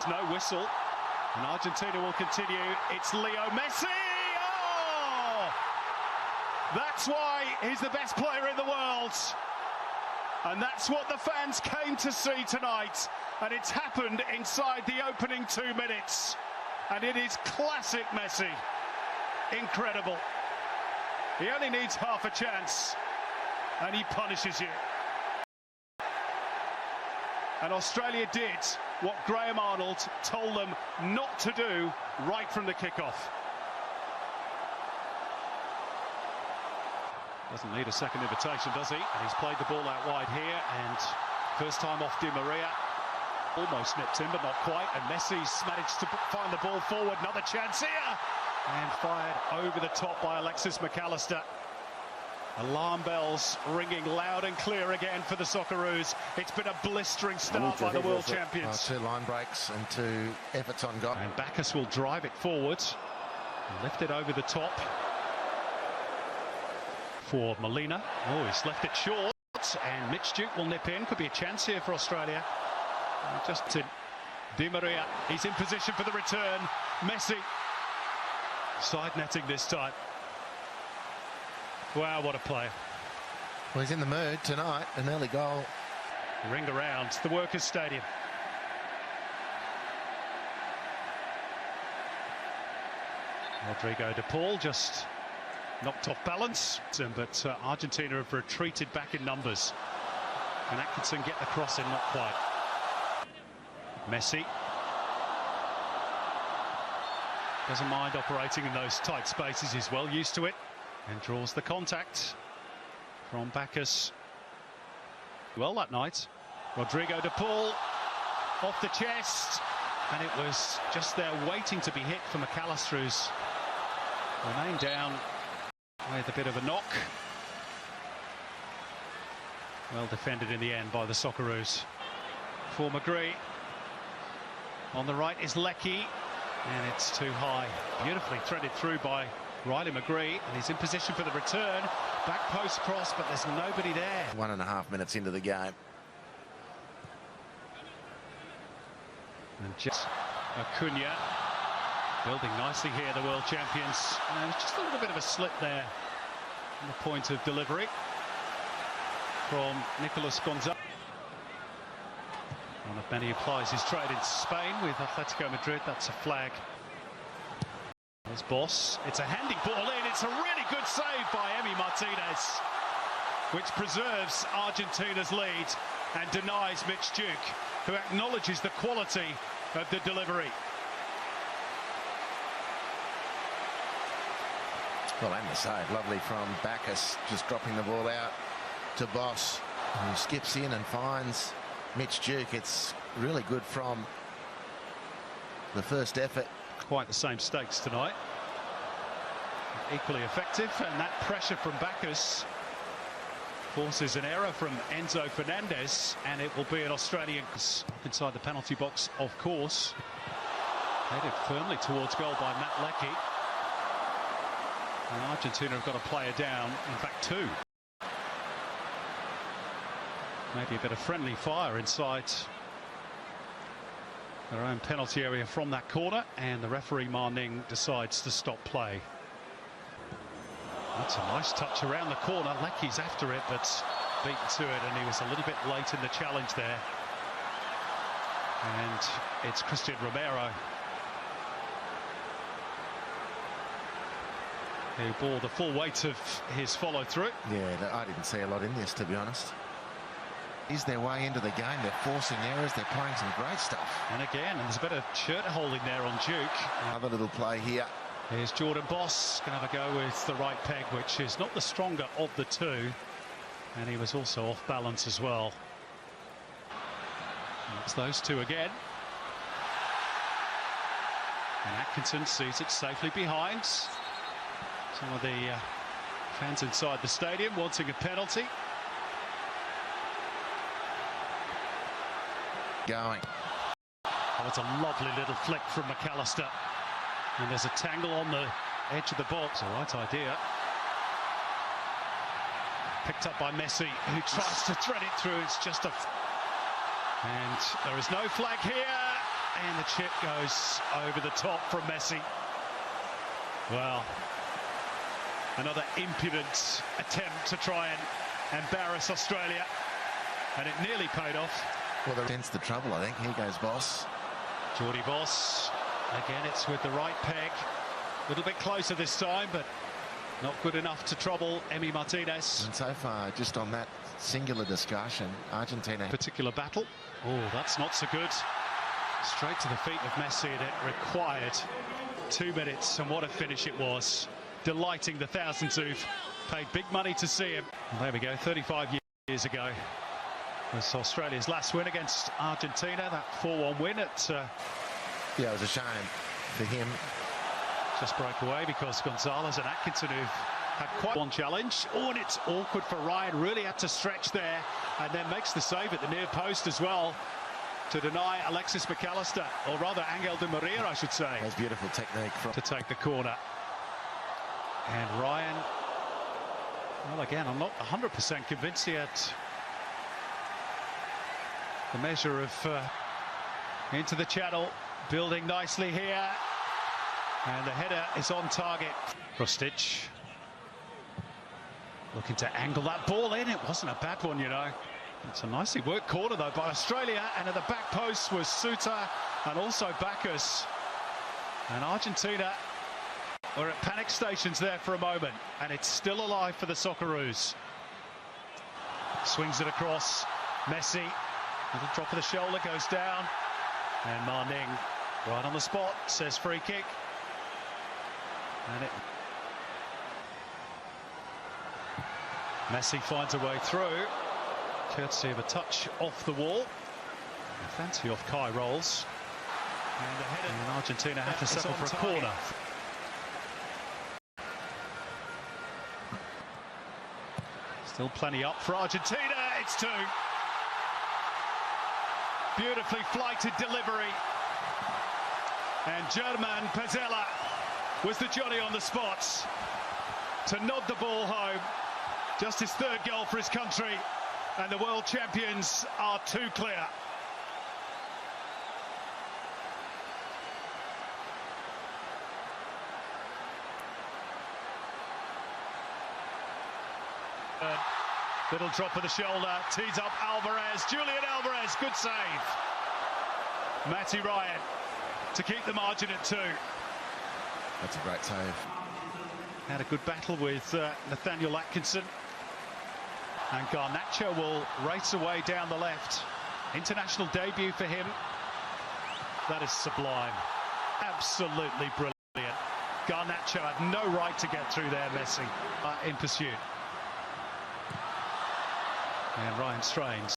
No whistle, and Argentina will continue. It's Leo Messi! Oh! That's why he's the best player in the world. And that's what the fans came to see tonight. And it's happened inside the opening 2 minutes. And it is classic Messi. Incredible. He only needs half a chance, and he punishes you. And Australia did what Graham Arnold told them not to do right from the kickoff. Doesn't need a second invitation, does he? And he's played the ball out wide here, and first time off Di Maria. Almost nipped in, but not quite. And Messi's managed to find the ball forward. Another chance here. And fired over the top by Alexis McAllister. Alarm bells ringing loud and clear again for the Socceroos. It's been a blistering start by the world champions. 2 line breaks and 2 efforts on goal. And Bacchus will drive it forward. Lift it over the top for Molina. Oh, he's left it short. And Mitch Duke will nip in. Could be a chance here for Australia. Just to Di Maria. He's in position for the return. Messi. Side netting this time. Wow, what a player. Well, he's in the mood tonight. An early goal. Ring around the Workers' Stadium. Rodrigo de Paul just knocked off balance. But Argentina have retreated back in numbers. Can Atkinson get the cross in? Not quite. Messi. Doesn't mind operating in those tight spaces. He's well used to it. And draws the contact from Bacchus. Well that night. Rodrigo de Paul off the chest. And it was just there waiting to be hit for McAllister, who's remained down with a bit of a knock. Well defended in the end by the Socceroos. For McGree. On the right is Leckie. And it's too high. Beautifully threaded through by Riley McGree, and he's in position for the return. Back post cross, but there's nobody there. 1.5 minutes into the game. And just Acuna building nicely here, the world champions. And just a little bit of a slip there on the point of delivery from Nicolas Gonzalez. One of many applies his trade in Spain with Atletico Madrid. That's a flag. There's Boss. It's a handy ball in. It's a really good save by Emi Martinez, which preserves Argentina's lead and denies Mitch Duke, who acknowledges the quality of the delivery. Well, and the save. Lovely from Bacchus, just dropping the ball out to Boss, who skips in and finds Mitch Duke. It's really good from the first effort. Quite the same stakes tonight. Equally effective, and that pressure from Bacchus forces an error from Enzo Fernandez, and it will be an Australian inside the penalty box, of course. Headed firmly towards goal by Matt Leckie. And Argentina have got a player down, in fact 2. Maybe a bit of friendly fire inside their own penalty area from that corner, and the referee Ma Ning decides to stop play. That's a nice touch around the corner. Leckie's after it, but beaten to it, and he was a little bit late in the challenge there. And it's Christian Romero who bore the full weight of his follow-through. Yeah, I didn't see a lot in this, to be honest. Is their way into the game. They're forcing errors. They're playing some great stuff. And again, and there's a bit of shirt holding there on Duke. Another little play here. Here's Jordan Boss, going to have a go with the right peg, which is not the stronger of the two. And he was also off balance as well. And it's those two again. And Atkinson sees it safely behind. Some of the fans inside the stadium wanting a penalty. Going. Oh, it's a lovely little flick from McAllister. And there's a tangle on the edge of the box. The right idea. Picked up by Messi, who tries to thread it through. It's just a... And there is no flag here. and the chip goes over the top from Messi. Well, another impudent attempt to try and embarrass Australia, and it nearly paid off. Well, that's the trouble, I think. Here goes Boss. Geordie Boss. Again, it's with the right peg. A little bit closer this time, but not good enough to trouble Emi Martinez. And so far, just on that singular discussion, Argentina... Particular battle. Oh, that's not so good. Straight to the feet of Messi, and it required 2 minutes, and what a finish it was. Delighting the thousands who've paid big money to see him. And there we go, 35 years ago was Australia's last win against Argentina, that 4-1 win at... Yeah, it was a shame for him. Just broke away because Gonzalez and Atkinson, who've had quite one challenge. Oh, and it's awkward for Ryan, really had to stretch there, and then makes the save at the near post as well to deny Alexis McAllister, or rather Angel Di Maria, I should say. That's beautiful technique from... To take the corner. And Ryan, well, again, I'm not 100% convinced yet. The measure of into the channel, building nicely here. And the header is on target. Krustic looking to angle that ball in. It wasn't a bad one, you know. It's a nicely worked corner, though, by Australia. And at the back post was Suter and also Bacchus. And Argentina were at panic stations there for a moment. And it's still alive for the Socceroos. Swings it across. Messi. Little drop of the shoulder, goes down. And Marning, right on the spot, says free kick. And Messi finds a way through, courtesy of a touch off the wall. Fancy off Kai rolls. And Argentina have to settle for a corner. Still plenty up for Argentina. It's 2. Beautifully flighted delivery. And German Pezzella was the Johnny on the spots to nod the ball home. Just his 3rd goal for his country, and the world champions are too clear. Little drop of the shoulder, tees up Alvarez, Julian Alvarez, good save. Matty Ryan to keep the margin at 2. That's a great save. Had a good battle with Nathaniel Atkinson. And Garnacho will race away down the left. International debut for him. That is sublime. Absolutely brilliant. Garnacho had no right to get through there, Messi, in pursuit. And Ryan strains.